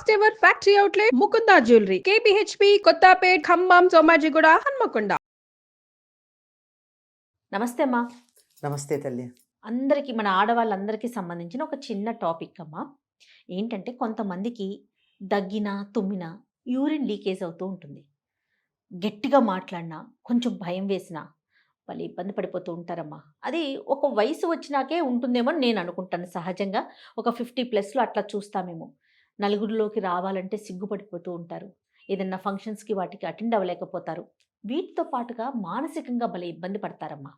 First ever factory outlet Mukunda jewellery KPHB Kothapet Khammam Somajiguda Hanamkonda. నమస్తే అమ్మా. నమస్తే తల్లి. అందరికీ మన ఆడవాళ్ళందరికీ సంబంధించిన ఒక చిన్న టాపిక్ అమ్మా. ఏంటంటే కొంతమందికి దగ్గినా తుమ్మినా యూరిన్ లీకేజ్ అవుతూ ఉంటుంది. గట్టిగా మాట్లాడినా కొంచెం భయం వేసినా వాళ్ళు ఇబ్బంది పడిపోతూ ఉంటారమ్మా. అది ఒక వయసు వచ్చినాకే ఉంటుందేమో అని నేను అనుకుంటాను. సహజంగా ఒక 50+ అట్లా చూస్తామేమో. నలుగురిలోకి రావాలంటే సిగ్గుపడిపోతూ ఉంటారు. ఏదన్నా ఫంక్షన్స్కి వాటికి అటెండ్ అవ్వలేకపోతారు. వీటితో పాటుగా మానసికంగా భలే ఇబ్బంది పడతారమ్మా.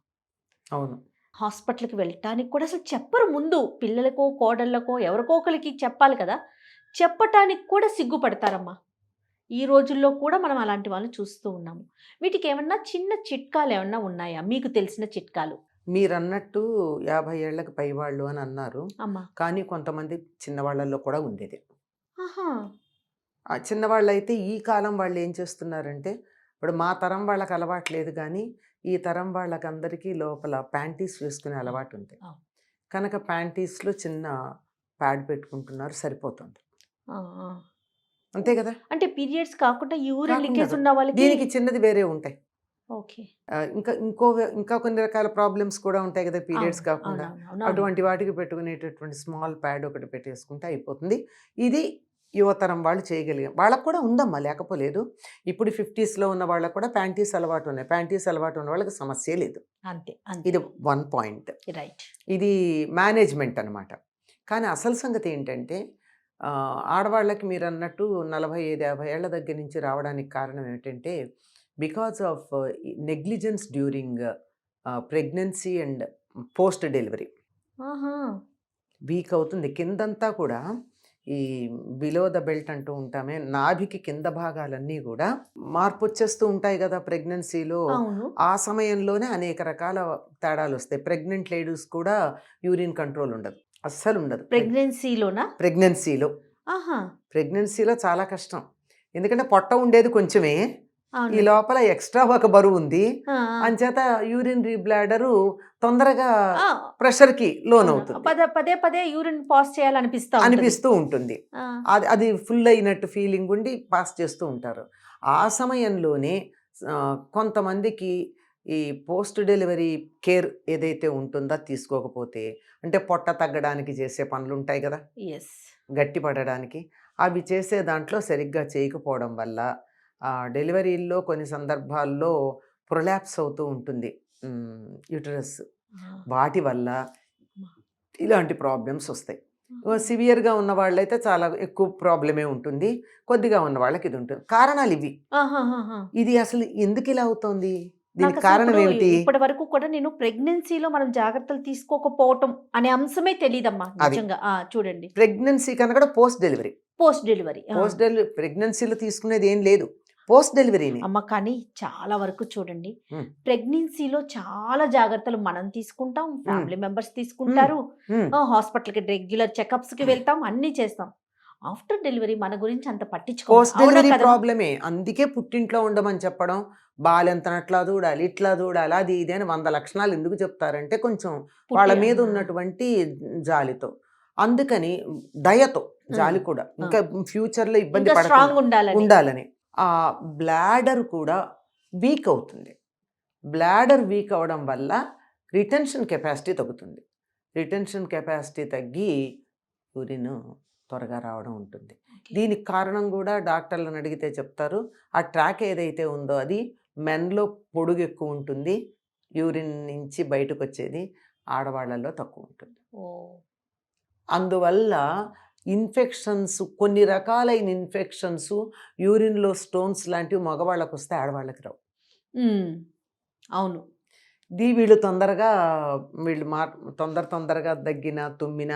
అవును. హాస్పిటల్‌కి వెళ్ళటానికి కూడా అసలు చెప్పరు ముందు. పిల్లలకో, కోడళ్ళకో ఎవరికో ఒకళ్ళకి చెప్పాలి కదా! చెప్పటానికి కూడా సిగ్గుపడతారమ్మా. ఈ రోజుల్లో కూడా మనం అలాంటి వాళ్ళని చూస్తూ ఉన్నాము. వీటికేమన్నా చిన్న చిట్కాలేమన్నా ఉన్నాయా? మీకు తెలిసిన చిట్కాలు? మీరన్నట్టు 50 ఏళ్లకు పైవాళ్ళు అని అన్నారు. అమ్మా. కానీ కొంతమంది చిన్నవాళ్ళల్లో కూడా ఉండేది. ఆహా! ఆ చిన్నవాళ్ళైతే ఈ కాలం వాళ్ళు ఏం చేస్తున్నారంటే, ఇప్పుడు మా తరం వాళ్ళకి అలవాటు లేదు గానీ, ఈ తరం వాళ్ళకందరికీ లోపల ప్యాంటీస్ వేసుకునే అలవాటు ఉంది. అవును. కనుక ప్యాంటీస్‌లో చిన్న ప్యాడ్ పెట్టుకుంటున్నారు, సరిపోతుంది. ఆ! ఆ! అంతే కదా! అంటే పీరియడ్స్ కాకుండా యూరిన్ కాకుండా లీకేజ్ ఉన్న వాళ్ళకి దీనికి చిన్నది వేరే ఉంటాయి. ఓకే. ఇంకా కొన్ని రకాల ప్రాబ్లమ్స్ కూడా ఉంటాయి కదా పీరియడ్స్ అవును. కాకుండా. అవునవును. అటువంటి వాటికి పెట్టుకునేటటువంటి స్మాల్ ప్యాడ్ ఒకటి పెట్టేసుకుంటే అయిపోతుంది. ఇది యువతరం వాళ్ళు చేయగలిగాం. వాళ్ళకు కూడా ఉందమ్మా, లేకపోలేదు. ఇప్పుడు 50స్‌లో ఉన్న వాళ్ళకు కూడా ప్యాంటీస్ అలవాటు ఉన్నాయి. ప్యాంటీస్ అలవాటు ఉన్న వాళ్ళకి సమస్యే లేదు. అంతే. ఇది అంతే. 1 పాయింట్. రైట్. ఇది మేనేజ్మెంట్ అనమాట. కానీ అసలు సంగతి ఏంటంటే ఆడవాళ్ళకి మీరన్నట్టు 45, 50 ఏళ్ల దగ్గర నుంచి రావడానికి కారణం ఏమిటంటే because of negligence during pregnancy and post delivery. ఆహా! వీక్ అవుతుంది. కిందంతా కూడా ఈ బిలో ద బెల్ట్ అంటూ ఉంటామే, నాభికి కింద భాగాలన్నీ కూడా మార్పు వచ్చేస్తూ ఉంటాయి కదా ప్రెగ్నెన్సీలో. అవును. ఆ సమయంలోనే అనేక రకాల తేడాలు వస్తాయి. ప్రెగ్నెంట్ లేడీస్ కూడా యూరిన్ కంట్రోల్ ఉండదు, అస్సలు ఉండదు. ప్రెగ్నెన్సీలోనా? ప్రెగ్నెన్సీలో ఆహా! ప్రెగ్నెన్సీలో చాలా కష్టం. ఎందుకంటే పొట్ట ఉండేది కొంచెమే, ఈ అవును. లోపల ఎక్స్ట్రా ఒక బరువు ఉంది. ఆ! ఆ! అంచేత యూరినరీ బ్లాడరు తొందరగా ఆ! ప్రెషర్కి లోన్ అవును. అవుతుంది, పదే పదే యూరిన్ పాస్ చేయాలనిపిస్తా ఉంటది. అనిపిస్తూ ఉంటుంది. ఆ! అది ఫుల్ అయినట్టు ఫీలింగ్ ఉండి పాస్ చేస్తూ ఉంటారు. ఆ సమయంలోనే కొంతమందికి ఈ పోస్ట్ డెలివరీ కేర్ ఏదైతే ఉంటుందో అది తీసుకోకపోతే, అంటే పొట్ట తగ్గడానికి చేసే పనులు ఉంటాయి కదా, యెస్. గట్టి పడడానికి, అవి చేసే దాంట్లో సరిగ్గా చేయకపోవడం వల్ల డెలివరీల్లో కొన్ని సందర్భాల్లో ప్రొలాప్స్ అవుతూ ఉంటుంది యూటరస్. ఆ! వాటి వల్ల అమ్మా! ఇలాంటి ప్రాబ్లమ్స్ వస్తాయి. ఆహా! సివియర్గా ఉన్న వాళ్ళైతే చాలా ఎక్కువ ప్రాబ్లమే ఉంటుంది, కొద్దిగా ఉన్న వాళ్ళకి ఇది ఉంటుంది. కారణాలు ఇవి. ఆహాహాహా! ఇది అసలు ఎందుకు ఇలా అవుతోంది, దీనికి నాకసలు కారణం ఇప్పుడు ఏమిటి? ఇప్పటి వరకు కూడా నేను ప్రెగ్నెన్సీలో మనం జాగ్రత్తలు తీసుకోకపోవటం అనే అంశమే తెలీదమ్మా అది నిజంగా. చూడండి. ప్రెగ్నెన్సీ కన్నా కూడా post delivery. Post delivery. Post delivery ప్రెగ్నెన్సీలో తీసుకునేది ఏం లేదు, పోస్ట్ డెలివరీని. అమ్మ కానీ చాలా వరకు చూడండి, ఉమ్, ప్రెగ్నెన్సీలో చాలా జాగ్రత్తలు మనం తీసుకుంటాం, ఉమ్, ఫ్యామిలీ మెంబర్స్ తీసుకుంటారు, ఉమ్. హాస్పిటల్‌కి రెగ్యులర్ చెకప్స్‌కి వెళ్తాం, అన్నీ చేస్తాం. ఆఫ్టర్ డెలివరీ మన గురించి అంత పట్టించుకోము. పోస్ట్ అవునా డెలివరీ కదమ్మా? ప్రాబ్లమే. అందుకే పుట్టింట్లో ఉండమని చెప్పడం, బాలెంతనట్లా దూడాలి, ఇట్లా దూడాలి, అది ఇది అని 100 లక్షణాలు ఎందుకు చెప్తారంటే కొంచెం వాళ్ళ పుట్టి మీద ఉన్నటువంటి జాలితో. అందుకని దయతో, జాలి కూడా ఇంకా ఫ్యూచర్లో ఇబ్బంది ఇంకా పడకుండా స్ట్రాంగ్ ఉండాలని. ఉండాలని. ఆ బ్లాడర్ కూడా వీక్ అవుతుంది. బ్లాడర్ వీక్ అవడం వల్ల రిటెన్షన్ కెపాసిటీ తగ్గుతుంది. రిటెన్షన్ కెపాసిటీ తగ్గి యూరిన్ త్వరగా రావడం ఉంటుంది. దీనికి కారణం కూడా డాక్టర్లను అడిగితే చెప్తారు, ఆ ట్రాక్ ఏదైతే ఉందో అది మెన్లో పొడుగు ఎక్కువ ఉంటుంది, యూరిన్ నుంచి బయటకు వచ్చేది ఆడవాళ్ళల్లో తక్కువ ఉంటుంది. ఓహ్! అందువల్ల ఇన్ఫెక్షన్స్, కొన్ని రకాలైన ఇన్ఫెక్షన్స్, యూరిన్లో స్టోన్స్ లాంటివి మగవాళ్ళకు వస్తే ఆడవాళ్ళకి రావు. అవును. వీళ్ళు తొందరగా దగ్గిన తుమ్మిన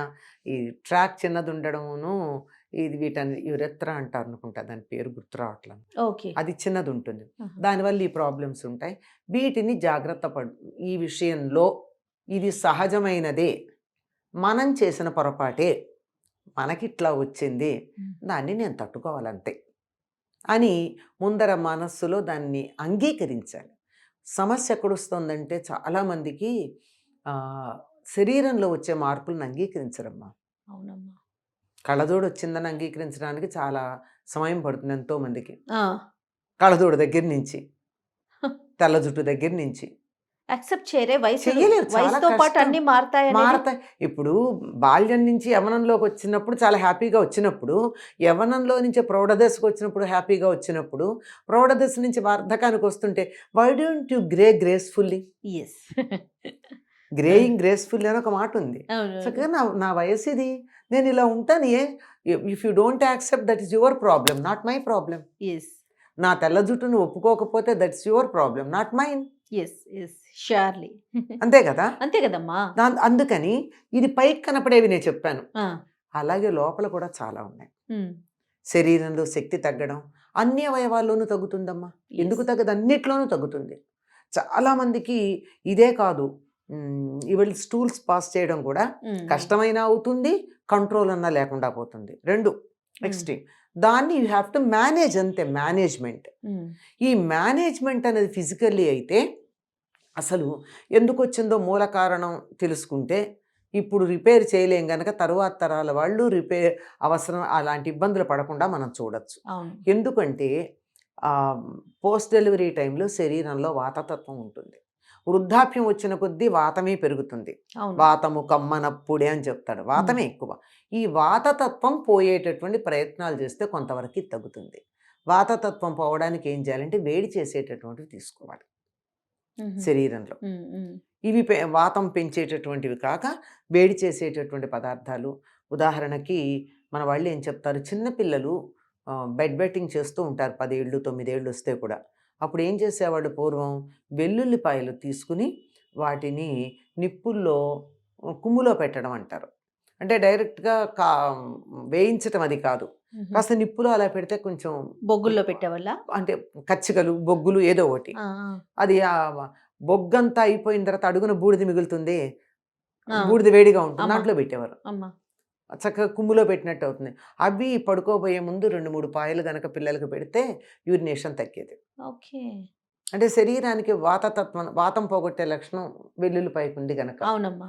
ఈ ట్రాక్ చిన్నది ఉండడమును, ఇది వీటన్ని యురెత్రా అంటారు అనుకుంటా, దాని పేరు గుర్తు రావట్లేదు. ఓకే. అది చిన్నది ఉంటుంది, ఆహా! దానివల్ల ఈ ప్రాబ్లమ్స్ ఉంటాయి. వీటిని జాగ్రత్త ఈ విషయంలో ఇది సహజమైనదే, మనం చేసిన పొరపాటే, మనకిట్లా వచ్చింది, దాన్ని నేను తట్టుకోవాలంతే అని ముందర మనస్సులో దాన్ని అంగీకరించాలి. సమస్య ఎక్కడొస్తుందంటే చాలామందికి శరీరంలో వచ్చే మార్పులను అంగీకరించరమ్మా. అవునమ్మా. కళ్ళజోడు వచ్చిందని అంగీకరించడానికి చాలా సమయం పడుతుంది ఎంతోమందికి. కళ్ళజోడు దగ్గర నుంచి, తెల్ల జుట్టు దగ్గర నుంచి. యాక్సెప్ట్ చేయరే వయసు చెయ్యలేరు, చాలా వయసుతో పాటు కష్టం. అన్ని మారుతాయి మారతాయి. ఇప్పుడు బాల్యం నుంచి యవ్వనంలోకి వచ్చినప్పుడు చాలా హ్యాపీగా వచ్చినప్పుడు, యవ్వనంలో నుంచి ప్రౌఢదశకు వచ్చినప్పుడు హ్యాపీగా వచ్చినప్పుడు, ప్రౌఢదశ నుంచి వార్ధకానికి వస్తుంటే why don't you grey gracefully, yes greying gracefully అని ఒక మాట ఉంది. చక్కగా నా వయసు ఇది, నేను ఇలా ఉంటాను. If you don't accept that is your problem, not my problem. Yes నా తెల్ల జుట్టును ఒప్పుకోకపోతే that's your problem, not mine. Yes yes surely అంతే కదా. అంతే కదమ్మా. అందుకని ఇది పైకి కనపడేవి నేను చెప్పాను, అలాగే లోపల కూడా చాలా ఉన్నాయి. శరీరంలో శక్తి తగ్గడం అన్ని అవయవాల్లోనూ తగ్గుతుందమ్మా. ఎందుకు తగ్గదు? అన్నిట్లోనూ తగ్గుతుంది. చాలామందికి ఇదే కాదు, ఇవాళ స్టూల్స్ పాస్ చేయడం కూడా కష్టమైనా అవుతుంది, కంట్రోల్ అన్నా లేకుండా పోతుంది. రెండు ఎక్స్ట్రీమ్. దాన్ని యూ హ్యావ్ టు మేనేజ్, అంతే మేనేజ్మెంట్. ఈ మేనేజ్మెంట్ అనేది ఫిజికల్లీ అయితే అసలు ఎందుకు వచ్చిందో మూల కారణం తెలుసుకుంటే ఇప్పుడు రిపేర్ చేయలేం కనుక తరువాత తరాల వాళ్ళు రిపేర్ అవసరం అలాంటి ఇబ్బందులు పడకుండా మనం చూడొచ్చు. ఎందుకంటే పోస్ట్ డెలివరీ టైంలో శరీరంలో వాతతత్వం ఉంటుంది. వృద్ధాప్యం వచ్చిన కొద్దీ వాతమే పెరుగుతుంది. వాతము కమ్మనప్పుడే అని చెప్తాడు, వాతమే ఎక్కువ. ఈ వాతతత్వం పోయేటటువంటి ప్రయత్నాలు చేస్తే కొంతవరకు తగ్గుతుంది. వాతతత్వం పోవడానికి ఏం చేయాలంటే వేడి చేసేటటువంటివి తీసుకోవాలి శరీరంలో. ఇవి వాతం పెంచేటటువంటివి కాక వేడి చేసేటటువంటి పదార్థాలు. ఉదాహరణకి మన వాళ్ళు ఏం చెప్తారు, చిన్నపిల్లలు బెడ్ బెట్టింగ్ చేస్తూ ఉంటారు, 10 ఏళ్ళు 9 ఏళ్ళు వస్తే కూడా. అప్పుడు ఏం చేసేవాళ్ళు పూర్వం, వెల్లుల్లిపాయలు తీసుకుని వాటిని నిప్పుల్లో కుమ్ములో పెట్టడం అంటారు. అంటే డైరెక్ట్గా వేయించటం అది కాదు, కాస్త నిప్పులో అలా పెడితే కొంచెం బొగ్గుల్లో పెట్టేవాళ్ళ, అంటే కచ్చికలు బొగ్గులు ఏదో ఒకటి. అది ఆ బొగ్గంతా అయిపోయిన తర్వాత అడుగున బూడిద మిగులుతుంది, బూడిద వేడిగా ఉంటుంది, దాంట్లో పెట్టేవారు. చక్కగా కుమ్ములో పెట్టినట్టు అవుతుంది. అవి పడుకోబోయే ముందు 2-3 పాయలు కనుక పిల్లలకు పెడితే యూరినేషన్ తగ్గేది. ఓకే. అంటే శరీరానికి వాతతత్వం, వాతం పోగొట్టే లక్షణం వెల్లుల్లిపాయకు ఉంది కనుక. అవునమ్మా.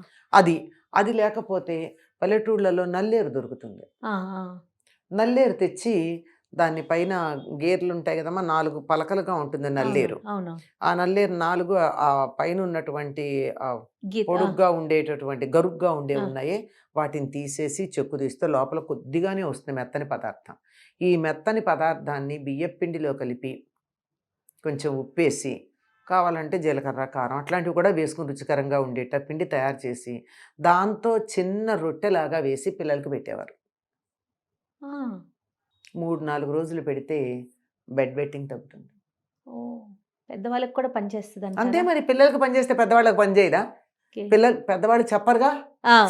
అది లేకపోతే పల్లెటూళ్ళలో నల్లేరు దొరుకుతుంది. నల్లేరు తెచ్చి దాని పైన గేర్లు ఉంటాయి కదమ్మా, 4 పలకలుగా ఉంటుంది నల్లేరు. ఆ నల్లేరు 4 ఆ పైన ఉన్నటువంటి పొడుగ్గా ఉండేటటువంటి గరుగ్గా ఉన్నాయి, వాటిని తీసేసి చెక్కు తీస్తే లోపల కొద్దిగానే వస్తుంది మెత్తని పదార్థం. ఈ మెత్తని పదార్థాన్ని బియ్యపిండిలో కలిపి కొంచెం ఉప్పేసి, కావాలంటే జీలకర్ర కారం అట్లాంటివి కూడా వేసుకుని రుచికరంగా ఉండేట పిండి తయారు చేసి దాంతో చిన్న రొట్టెలాగా వేసి పిల్లలకి పెట్టేవారు. 3-4 రోజులు పెడితే బెడ్ బెట్టింగ్ తగ్గుతుంది. పెద్దవాళ్ళకి కూడా పనిచేస్తుంది అంతే మరి. పిల్లలకు పనిచేస్తే పెద్దవాళ్ళకి పనిచేయదా? పెద్దవాళ్ళు చెప్పరుగా,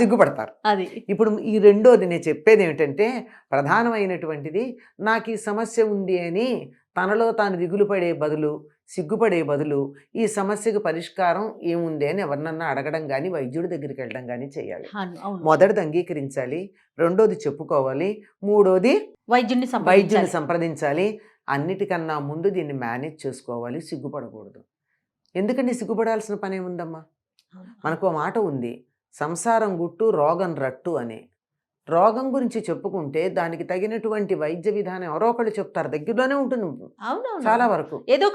సిగ్గుపడతారు. అది ఇప్పుడు ఈ రెండోది నేను చెప్పేది ఏమిటంటే, ప్రధానమైనటువంటిది నాకు ఈ సమస్య ఉంది అని తనలో తాను దిగులు పడే బదులు, సిగ్గుపడే బదులు ఈ సమస్యకు పరిష్కారం ఏముంది అని ఎవరినన్నా అడగడం కానీ వైద్యుడి దగ్గరికి వెళ్ళడం కానీ చేయాలి. మొదటిది అంగీకరించాలి, రెండోది చెప్పుకోవాలి, మూడోది వైద్యుడిని సంప్రదించాలి. అన్నిటికన్నా ముందు దీన్ని మేనేజ్ చేసుకోవాలి, సిగ్గుపడకూడదు. ఎందుకంటే సిగ్గుపడాల్సిన పని ఏముందమ్మా? మనకు మాట ఉంది, సంసారం గుట్టు రోగం రట్టు అని. రోగం గురించి చెప్పుకుంటే దానికి తగినటువంటి వైద్య విధానం ఎవరో ఒకళ్ళు చెప్తారు, దగ్గరలోనే ఉంటుంది చాలా వరకు, ఏదో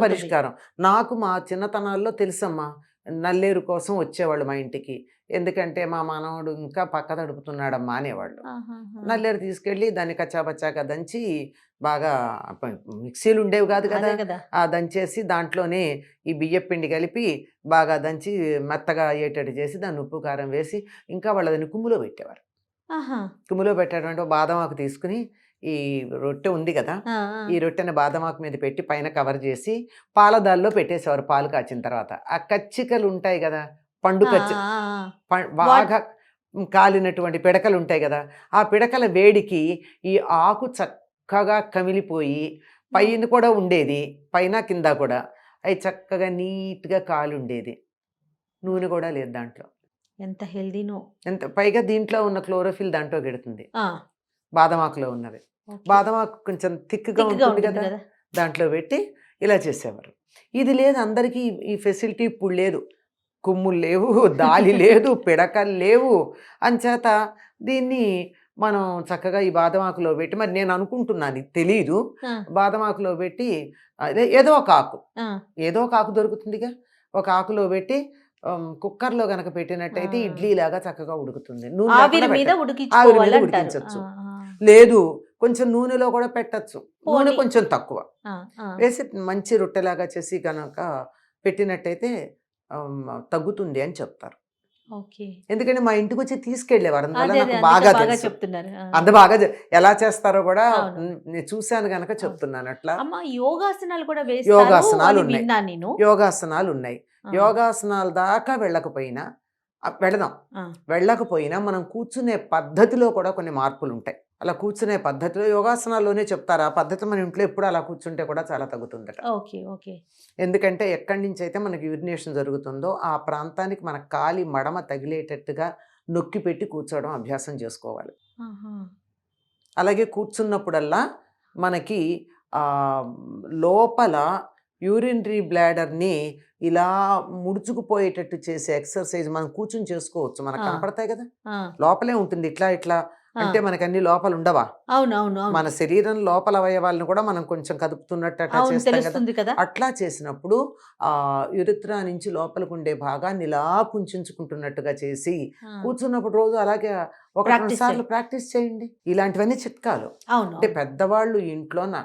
పరిష్కారం. నాకు మా చిన్నతనాల్లో తెలుసమ్మా, నల్లేరు కోసం వచ్చేవాళ్ళు మా ఇంటికి. ఎందుకంటే మా మనవడు ఇంకా పక్క తడుపుతున్నాడమ్మా అనేవాళ్ళు. నల్లేరు తీసుకెళ్ళి దాన్ని కచ్చాబచ్చాక దంచి, బాగా మిక్సీలు ఉండేవి కాదు కదా, ఆ దంచేసి దాంట్లోనే ఈ బియ్యపిండి కలిపి బాగా దంచి మెత్తగా అయ్యేటట్టు చేసి దాన్ని ఉప్పు కారం వేసి ఇంకా వాళ్ళు దాన్ని కుమ్ములో పెట్టేవారు. కుమ్ములో పెట్టేటువంటి బాదమాకు తీసుకుని, ఈ రొట్టె ఉంది కదా, ఈ రొట్టెని బాదమాకు మీద పెట్టి పైన కవర్ చేసి పాలదాల్లో పెట్టేసేవారు. పాలు కాచిన తర్వాత ఆ కచ్చికలు ఉంటాయి కదా, పండు బాగా కాలినటువంటి పిడకలు ఉంటాయి కదా, ఆ పిడకల వేడికి ఈ ఆకు చక్కగా కమిలిపోయి పైన కూడా ఉండేది, పైన కింద కూడా అవి చక్కగా నీట్గా కాలి ఉండేది. నూనె కూడా లేదు దాంట్లో. ఎంత హెల్దీనో. పైగా దీంట్లో ఉన్న క్లోరోఫిల్ దాంట్లో గెడుతుంది, బాదమాకులో ఉన్నది. బాదమాకు కొంచెం థిక్గా ఉంటుంది కదా, దాంట్లో పెట్టి ఇలా చేసేవారు. ఇది లేదు అందరికీ, ఈ ఫెసిలిటీ ఇప్పుడు లేదు. కొమ్ములు లేవు, దాలి లేదు, పిడకలు లేవు. అంచేత దీన్ని మనం చక్కగా ఈ బాదం ఆకులో పెట్టి, మరి నేను అనుకుంటున్నాను ఇది తెలీదు, ఆ, బాదం ఆకులో పెట్టి అదే ఏదో ఒక ఆకు, ఆ, ఏదో ఒక ఆకు దొరుకుతుందిగా, ఒక ఆకులో పెట్టి కుక్కర్లో గనక పెట్టినట్టయితే ఆ. ఇడ్లీ లాగా చక్కగా ఉడుకుతుంది. నూనె ఆవిరి లేకుండా మీద పెట్ట- ఆవిరి ఉడికించుకోవాలి మీద అంటారు. ఉడికించవచ్చు. ఆ, ఆ, లేదు కొంచెం నూనెలో కూడా పెట్టచ్చు, నూనె పోనీ. కొంచెం తక్కువ ఆ, ఆ. వేసి మంచి రొట్టెలాగా చేసి కనుక పెట్టినట్టయితే తగ్గుతుంది అని చెప్తారు. ఓకే. ఎందుకంటే మా ఇంటికి వచ్చి తీసుకెళ్ళేవారు, అందువల్ల అదే నాకు అదే బాగా బాగా తెలుసు. చెప్తున్నారు. ఆ. అంత బాగా ఎలా చేస్తారో కూడా అవును. నేను చూశాను గనక చెప్తున్నాను. అట్లా అమ్మ యోగాసనాలు కూడా వేస్తారు యోగాసనాలు అని ఉన్నాయి. విన్నా నేను. యోగాసనాలు ఉన్నాయి. ఆ, యోగాసనాల దాకా వెళ్ళకపోయినా వెళదాం, ఆ, వెళ్ళకపోయినా మనం కూర్చునే పద్ధతిలో కూడా కొన్ని మార్పులు ఉంటాయి. అలా కూర్చునే పద్ధతిలో యోగాసనాల్లోనే చెప్తారు, ఆ పద్ధతి మన ఇంట్లో ఎప్పుడు అలా కూర్చుంటే కూడా చాలా తగ్గుతుందట. Okay okay. ఎందుకంటే ఎక్కడి నుంచి అయితే మనకి యూరినేషన్ జరుగుతుందో ఆ ప్రాంతానికి మన కాలి మడమ తగిలేటట్టుగా నొక్కి పెట్టి కూర్చోవడం అభ్యాసం చేసుకోవాలి. ఆహా. అలాగే కూర్చున్నప్పుడల్లా మనకి ఆ, లోపల యూరినరీ బ్లాడర్ని ఇలా ముడుచుకుపోయేటట్టు చేసే ఎక్సర్సైజ్ మనం కూర్చుని చేసుకోవచ్చు. మనకు ఆ. కనపడతాయి కదా, ఆ, లోపలే ఉంటుంది ఇట్లా ఇట్లా. ఆ. అంటే మనకి అన్ని లోపల ఉండవా, అవును అవును అవును. మన శరీరం లోపల అవయవాలను కూడా మనం కొంచెం కదుపుతున్నట్టు అట్లా అవును చేస్తాం కదా. తెలుస్తుంది కదా. అట్లా చేసినప్పుడు ఆ యురిత్రా నుంచి లోపలికి ఉండే భాగాన్ని ఇలా కుంచుకుంటున్నట్టుగా చేసి ఆ, కూర్చున్నప్పుడు రోజు అలాగే ఒక రెండు ప్రాక్టీస్ సార్లు ప్రాక్టీస్ చేయండి. ఇలాంటివన్నీ చిట్కాలు. అవును అంటే అవును. పెద్దవాళ్ళు ఇంట్లోన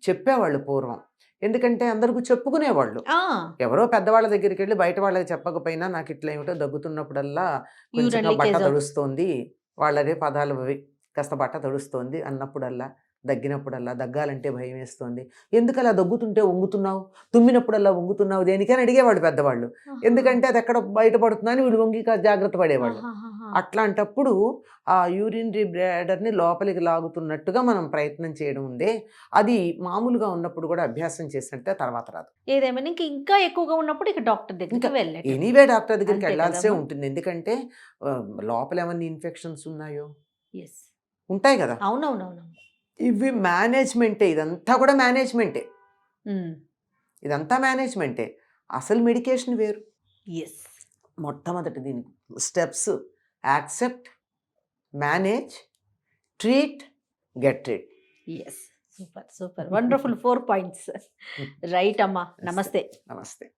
చెప్పేవాళ్ళు పూర్వం, ఎందుకంటే అందరికీ చెప్పుకునేవాళ్ళు. ఆ, ఎవరో పెద్దవాళ్ళ దగ్గరికి వెళ్ళి బయట వాళ్ళకి చెప్పకపోయినా నాకు ఇట్లా ఏమిటో దగ్గుతున్నప్పుడల్లా యూరిన్ కొంచెంగా బట్ట లీకేజ్ తడుస్తోంది, వాళ్ళదే పదాలు అవి, కాస్త బట్ట తడుస్తోంది అన్నప్పుడల్లా, దగ్గినప్పుడల్లా దగ్గాలంటే భయం వేస్తోంది, ఎందుకు అలా దగ్గుతుంటే వంగుతున్నావు, తుమ్మినప్పుడల్లా వంగుతున్నావు దేనికని అడిగేవాడు పెద్దవాళ్ళు. ఎందుకంటే అది ఎక్కడ బయటపడుతుందని వీళ్ళు వంగి జాగ్రత్త పడేవాళ్ళు. అట్లాంటప్పుడు ఆ యూరినరీ బ్లాడర్ని లోపలికి లాగుతున్నట్టుగా మనం ప్రయత్నం చేయడం ఉందే, అది మామూలుగా ఉన్నప్పుడు కూడా అభ్యాసం చేసినట్టే తర్వాత రాదు. ఏదేమైనా ఇంకా ఎక్కువగా ఉన్నప్పుడు ఇక డాక్టర్ దగ్గరికి ఇంకా వెళ్ళటం. ఎనీవే డాక్టర్ దగ్గరికి అంతే వెళ్ళాల్సే కదమ్మా? ఉంటుంది. ఎందుకంటే లోపల ఏమన్నా ఇన్ఫెక్షన్స్ ఉన్నాయో ఎస్. ఉంటాయి కదా, అవునవునవును. ఇవి మేనేజ్మెంటే, ఇదంతా కూడా మేనేజ్మెంటే, ఉమ్. ఇదంతా మేనేజ్మెంటే. అసలు మెడికేషన్ వేరు. ఎస్. మొట్టమొదటి దీనికి steps: accept, manage, treat, get rid. Yes. Super super wonderful 4 points. Right అమ్మా. నమస్తే. నమస్తే.